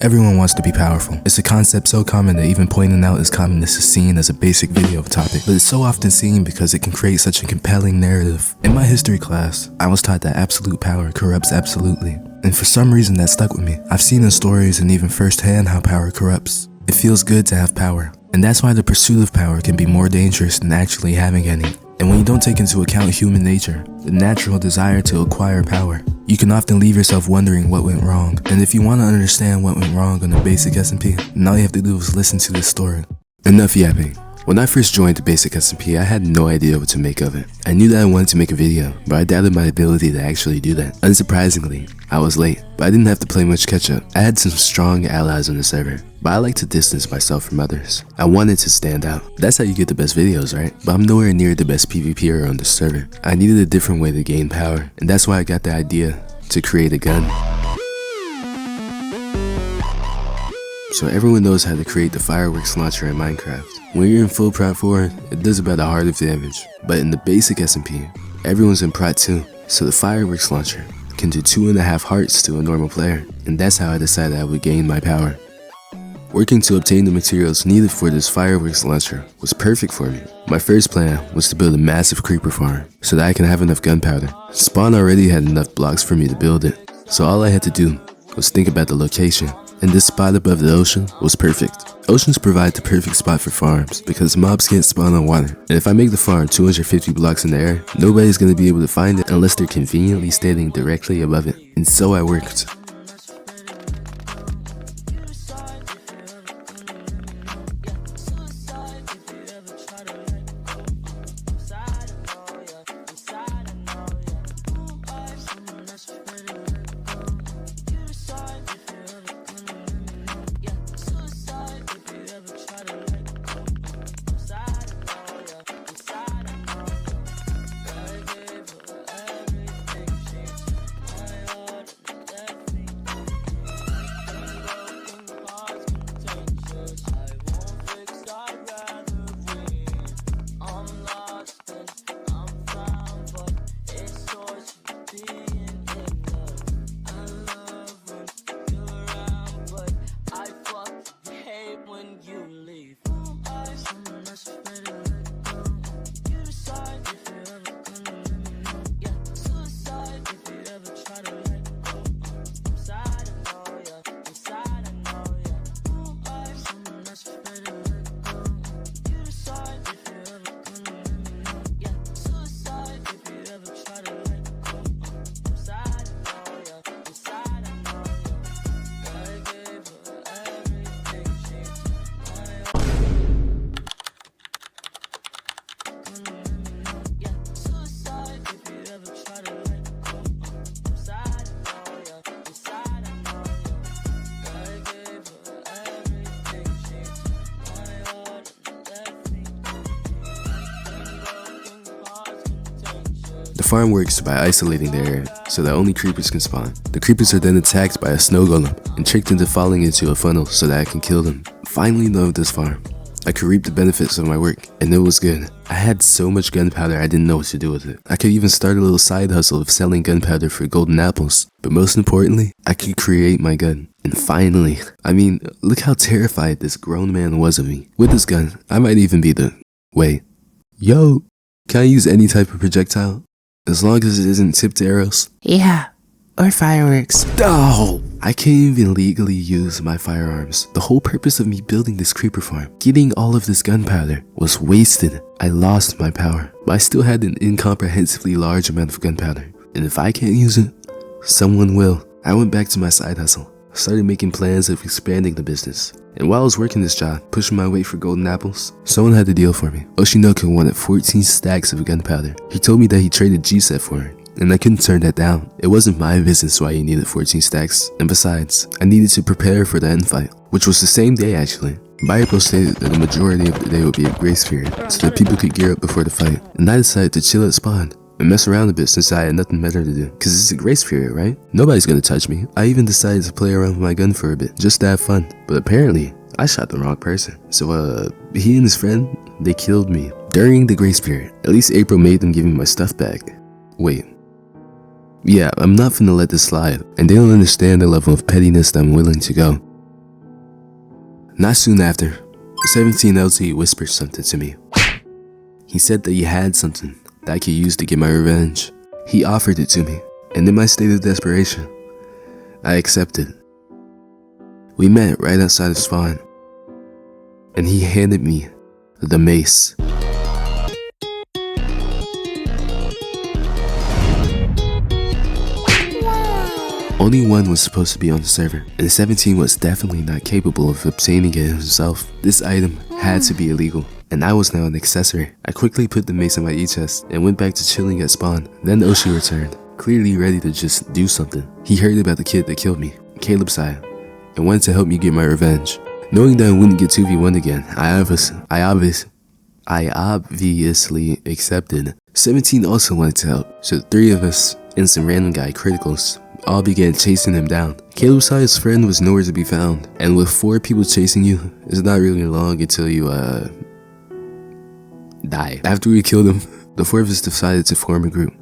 Everyone wants to be powerful. It's a concept so common that even pointing out its commonness is seen as a basic video topic, but it's so often seen because it can create such a compelling narrative. In my history class, I was taught that absolute power corrupts absolutely, and for some reason that stuck with me. I've seen in stories and even firsthand how power corrupts. It feels good to have power, and that's why the pursuit of power can be more dangerous than actually having any. And when you don't take into account human nature, the natural desire to acquire power, you can often leave yourself wondering what went wrong. And if you want to understand what went wrong on the Basic SMP, then all you have to do is listen to this story. Enough yapping. When I first joined the Basic SMP, I had no idea what to make of it. I knew that I wanted to make a video, but I doubted my ability to actually do that. Unsurprisingly, I was late, but I didn't have to play much catch up. I had some strong allies on the server, but I like to distance myself from others. I wanted to stand out. That's how you get the best videos, right? But I'm nowhere near the best PvPer on the server. I needed a different way to gain power, and that's why I got the idea to create a gun. So everyone knows how to create the fireworks launcher in Minecraft. When you're in full Prot 4, it does about a heart of damage. But in the Basic SMP, everyone's in Prot 2, so the fireworks launcher can do 2.5 hearts to a normal player. And that's how I decided I would gain my power. Working to obtain the materials needed for this fireworks launcher was perfect for me. My first plan was to build a massive creeper farm so that I can have enough gunpowder. Spawn already had enough blocks for me to build it, so all I had to do was think about the location. And this spot above the ocean was perfect. Oceans provide the perfect spot for farms because mobs can't spawn on water. And if I make the farm 250 blocks in the air, nobody's going to be able to find it unless they're conveniently standing directly above it. And so I worked. The farm works by isolating the area so that only creepers can spawn. The creepers are then attacked by a snow golem and tricked into falling into a funnel so that I can kill them. Finally loved this farm. I could reap the benefits of my work, and it was good. I had so much gunpowder I didn't know what to do with it. I could even start a little side hustle of selling gunpowder for golden apples. But most importantly, I could create my gun. And finally, look how terrified this grown man was of me. With this gun, I might even be the... Wait. Yo, can I use any type of projectile? As long as it isn't tipped arrows? Yeah, or fireworks. Oh! I can't even legally use my firearms. The whole purpose of me building this creeper farm, getting all of this gunpowder, was wasted. I lost my power, but I still had an incomprehensibly large amount of gunpowder. And if I can't use it, someone will. I went back to my side hustle, started making plans of expanding the business. And while I was working this job, pushing my weight for golden apples, someone had a deal for me. Oshinoku wanted 14 stacks of gunpowder. He told me that he traded G-Set for it, and I couldn't turn that down. It wasn't my business why he needed 14 stacks, and besides, I needed to prepare for the end fight, which was the same day actually. Baipo stated that the majority of the day would be a grace period, so that people could gear up before the fight, and I decided to chill at spawn and mess around a bit since I had nothing better to do. Cause it's a grace period, right? Nobody's gonna touch me. I even decided to play around with my gun for a bit, just to have fun. But apparently, I shot the wrong person. So he and his friend, they killed me during the grace period. At least April made them give me my stuff back. Wait. Yeah, I'm not finna let this slide, and they don't understand the level of pettiness that I'm willing to go. Not soon after, 17LT whispered something to me. He said that he had something that I could use to get my revenge. He offered it to me, and in my state of desperation, I accepted. We met right outside of spawn, and he handed me the mace. Only one was supposed to be on the server, and 17 was definitely not capable of obtaining it himself. This item had to be illegal, and I was now an accessory. I quickly put the mace in my e-chest and went back to chilling at spawn. Then Oshi returned, clearly ready to just do something. He heard about the kid that killed me, Caleb Saya, and wanted to help me get my revenge. Knowing that I wouldn't get 2v1 again, I obviously accepted. 17 also wanted to help, so the three of us and some random guy, Criticals, all began chasing him down. Caleb Saya's friend was nowhere to be found, and with 4 people chasing you, it's not really long until you die. After we killed him, the 4 of us decided to form a group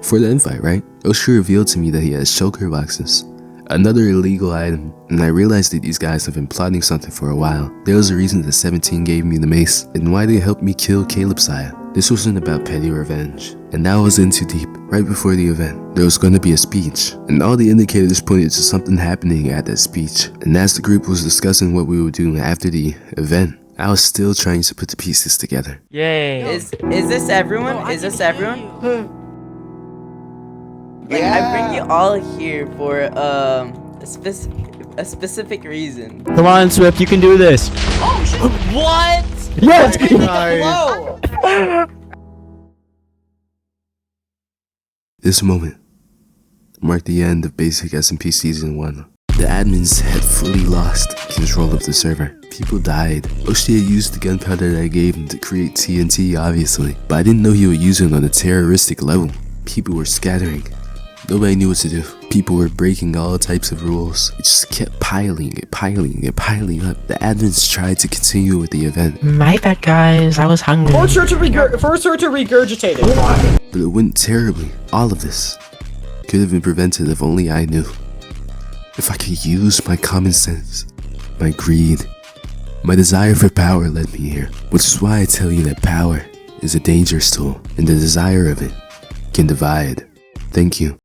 for the infight, right? Oshi revealed to me that he has shulker boxes, another illegal item, and I realized that these guys have been plotting something for a while. There was a reason that 17 gave me the mace, and why they helped me kill Caleb Saya. This wasn't about petty revenge, and now I was in too deep. Right before the event, there was going to be a speech, and all the indicators pointed to something happening at that speech. And as the group was discussing what we would do after the event, I was still trying to put the pieces together. Yay. Is this everyone? Is this everyone? Like, Yeah. I bring you all here for a specific reason. Come on, Swift, you can do this. What? Yes! Whoa! This moment marked the end of Basic SMP Season 1. The admins had fully lost control of the server. People died. Oshi had used the gunpowder that I gave him to create TNT, obviously, but I didn't know he would use it on a terroristic level. People were scattering. Nobody knew what to do. People were breaking all types of rules. It just kept piling up. The admins tried to continue with the event, My bad, guys. I was hungry. Force her to regurgitate it. but it went terribly. All of this could have been prevented if only I knew. If I could use my common sense, my greed, my desire for power led me here. Which is why I tell you that power is a dangerous tool, and the desire of it can divide. Thank you.